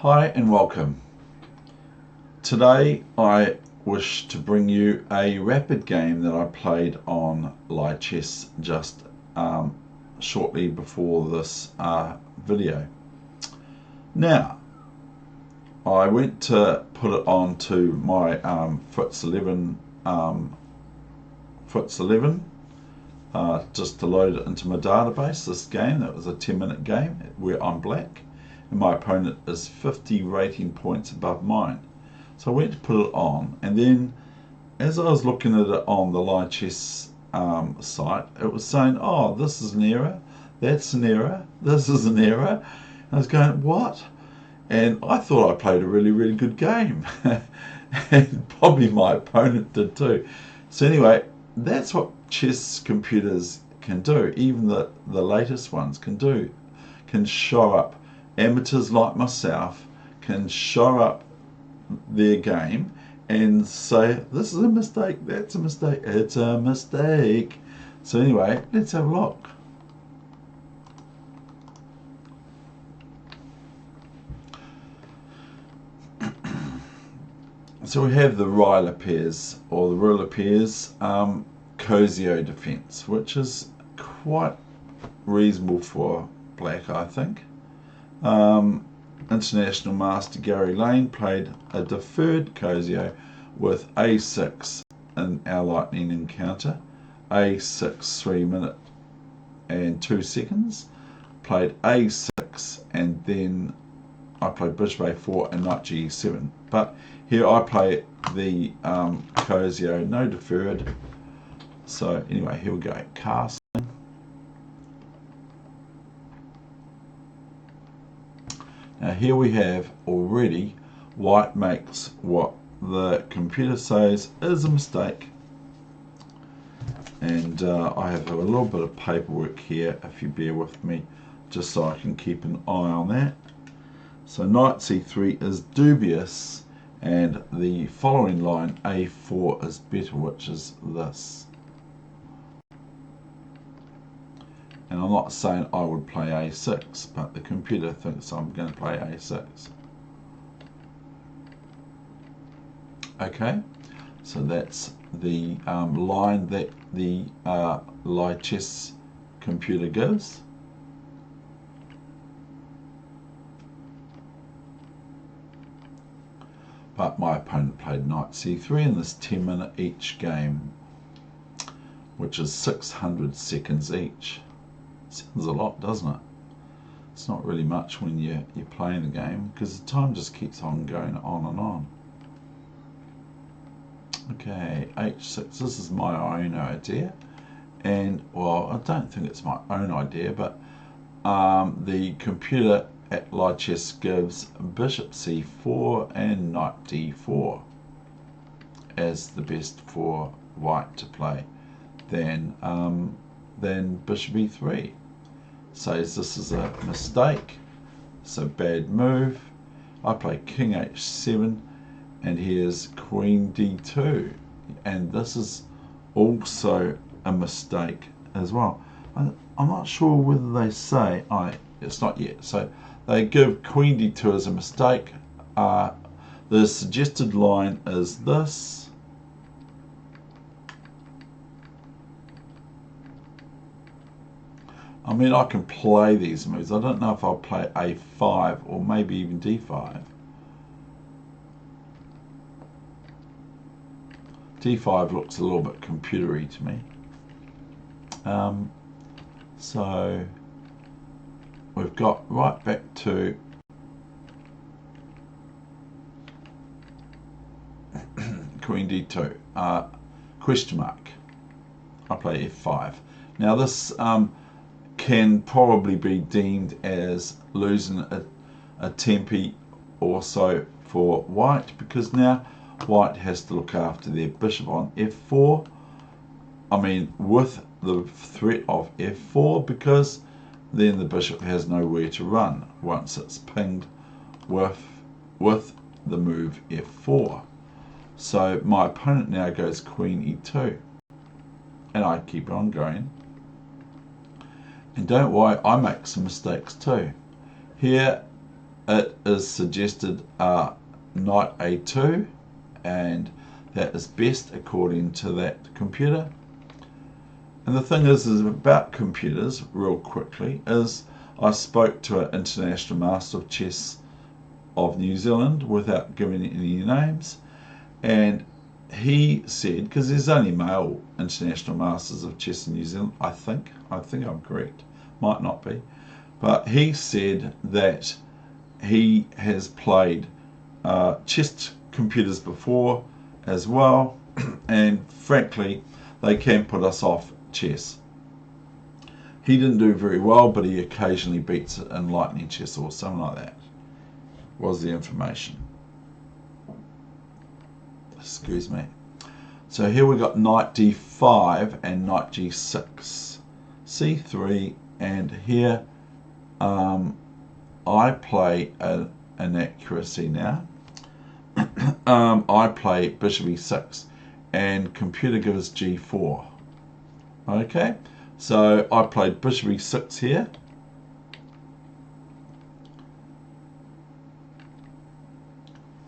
Hi and welcome. Today I wish to bring you a rapid game that I played on live chess just shortly before this video. Now I went to put it on to my FTSE 11 just to load it into my database. This game, that was a 10-minute game where I'm black and my opponent is 50 rating points above mine. So I went to put it on, and then as I was looking at it on the live chess site, it was saying, oh, this is an error, that's an error, this is an error. And I was going, what? And I thought I played a really good game. And probably my opponent did too. So anyway, that's what chess computers can do. Even the latest ones can do. Can show up. Amateurs like myself can show up their game and say, this is a mistake, that's a mistake, it's a mistake. So anyway, let's have a look. So we have the Ryler pairs, or the ruler pairs, Cosio defense, which is quite reasonable for black, I think. International master Gary Lane played a deferred Cosio with a6 in our lightning encounter. a6 3 minutes and 2 seconds. Played a6 and then I played bishop a4 and knight g7. But here I play the Cosio, no deferred. So anyway, here we go. Castle. Now here we have already white makes what the computer says is a mistake. And I have a little bit of paperwork here, if you bear with me, just so I can keep an eye on that. So knight c3 is dubious, and the following line a4 is better, which is this. And I'm not saying I would play a6, but the computer thinks I'm going to play a6. Okay, so that's the line that the live chess computer gives. But my opponent played knight c3 in this 10-minute each game, which is 600 seconds each. Sounds a lot, doesn't it? It's not really much when you're playing the game, because the time just keeps on going on and on. Okay, h6, this is my own idea, and well, I don't think it's my own idea, but the computer at live chess gives bishop c4 and knight d4 as the best for white to play, then bishop e3. Says this is a mistake, it's a bad move. I play king h7 and here's queen d2, and this is also a mistake as well. I'm not sure whether they say, it's not yet, so they give queen d2 as a mistake. The suggested line is this. I mean, I can play these moves. I don't know if I'll play a5 or maybe even d5. d5 looks a little bit computery to me. So we've got right back to queen d2. Question mark. I play f5. Now this can probably be deemed as losing a tempi also for white, because now white has to look after their bishop on f4. I mean, with the threat of f4, because then the bishop has nowhere to run once it's pinged with the move f4. So my opponent now goes queen e2, and I keep on going. And don't worry, I make some mistakes too. Here it is suggested knight a2, and that is best according to that computer. And the thing is about computers, real quickly, is I spoke to an international master of chess of New Zealand without giving any names, and he said, because there's only male international masters of chess in New Zealand, I think I'm correct, might not be, but he said that he has played chess computers before as well, and frankly they can put us off chess. He didn't do very well, but he occasionally beats it in lightning chess or something like that, was the information. Excuse me. So here we got knight d5 and knight g6, c3, and here I play an inaccuracy now. I play bishop e6 and computer gives g4. Okay, so I played bishop e6 here,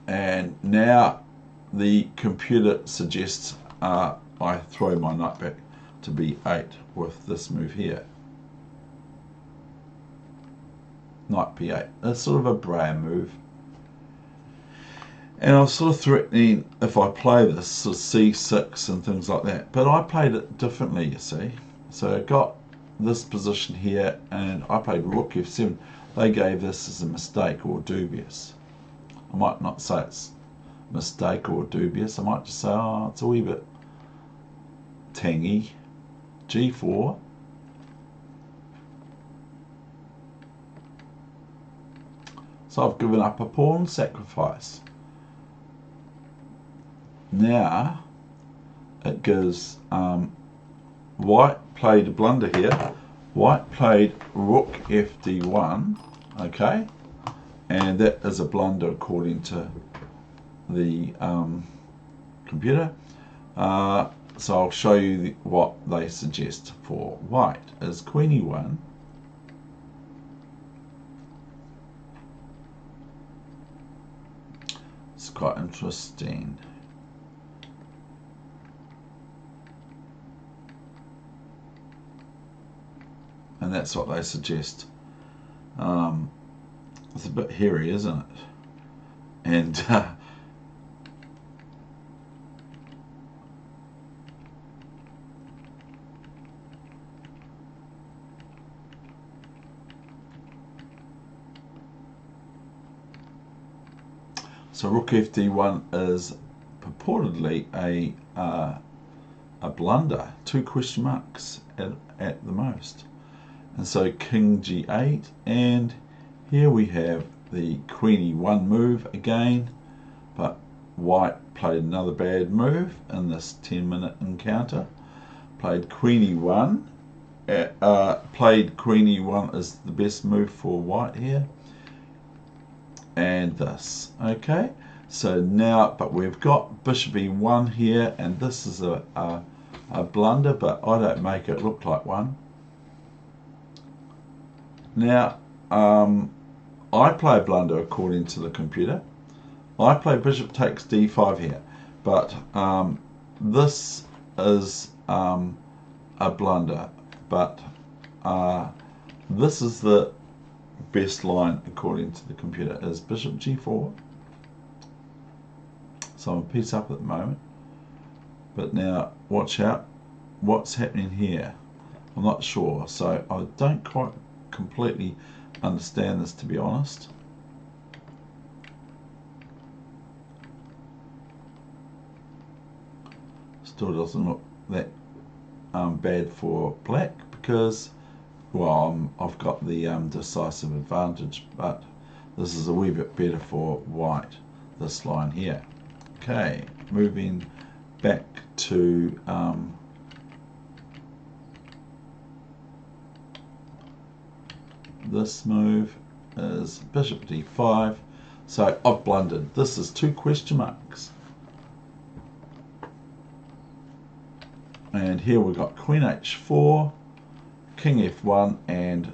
and now the computer suggests I throw my knight back to b8 with this move here. Knight b8. That's sort of a brain move. And I was sort of threatening if I play this, sort of c6 and things like that. But I played it differently, you see. So I got this position here, and I played rook f7. They gave this as a mistake or dubious. I might not say it's mistake or dubious. I might just say, oh, it's a wee bit tangy. g4. So I've given up a pawn sacrifice. Now it gives white played a blunder here. White played rook fd1, okay, and that is a blunder according to the computer. So I'll show you what they suggest for white is queen e1. It's quite interesting. And that's what they suggest. It's a bit hairy, isn't it? And so rook fd1 is purportedly a blunder, 2 question marks at the most. And so king g8, and here we have the queen e1 move again, but white played another bad move in this 10-minute encounter. Played queen e1, played queen e1 as the best move for white here, and this, okay. So now, but we've got bishop e1 here, and this is a blunder, but I don't make it look like one. Now, I play a blunder according to the computer. I play bishop takes d5 here, but this is a blunder, but this is the best line according to the computer, is bishop g4. So I'm a piece up at the moment, but now watch out what's happening here. I'm not sure, so I don't quite completely understand this, to be honest. Still doesn't look that bad for black, because, well, I've got the decisive advantage, but this is a wee bit better for white, this line here. Okay, moving back to this move is bishop d5. So I've blundered. This is 2 question marks. And here we've got queen h4, king f1, and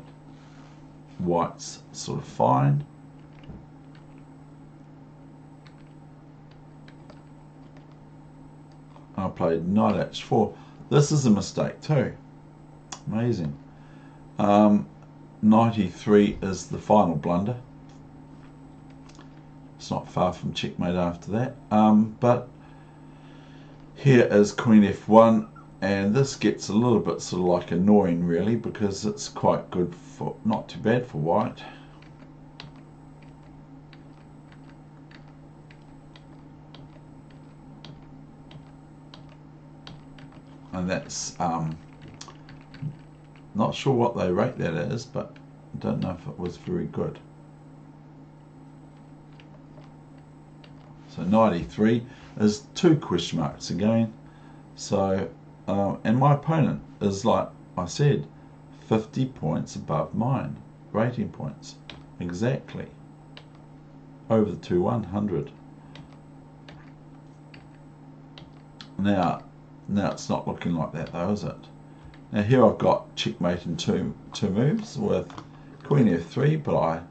white's sort of fine. I played knight h4. This is a mistake too. Amazing. Knight e3 is the final blunder. It's not far from checkmate after that. But here is queen f1, and this gets a little bit sort of like annoying really, because it's quite good for, not too bad for white. And that's not sure what they rate that as, but I don't know if it was very good. So knight e3 is 2 question marks again. So and my opponent is, like I said, 50 points above mine, rating points, exactly over the 100. Now it's not looking like that though, is it? Now here I've got checkmate in two moves with queen f3, but I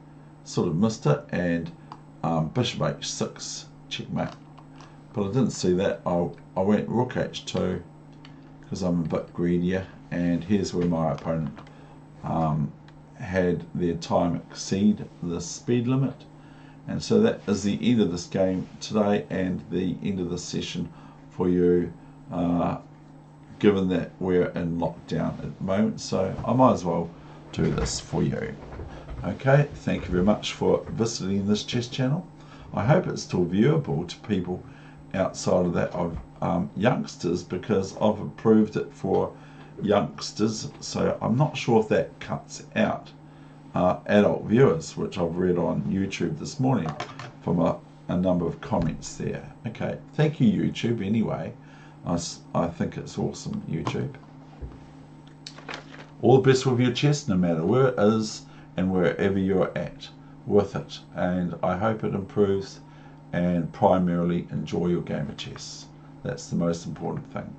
sort of missed it, and bishop h6 checkmate. But I didn't see that. I went rook h2 because I'm a bit greedier, and here's where my opponent had their time exceed the speed limit. And so that is the end of this game today and the end of the session for you, given that we're in lockdown at the moment, so I might as well do this for you. Okay, thank you very much for visiting this chess channel. I hope it's still viewable to people outside of that of youngsters, because I've approved it for youngsters, so I'm not sure if that cuts out adult viewers, which I've read on YouTube this morning from a number of comments there. Okay, thank you YouTube anyway. I think it's awesome, YouTube. All the best with your chess, no matter where it is and wherever you're at with it, and I hope it improves, and primarily enjoy your game of chess. That's the most important thing.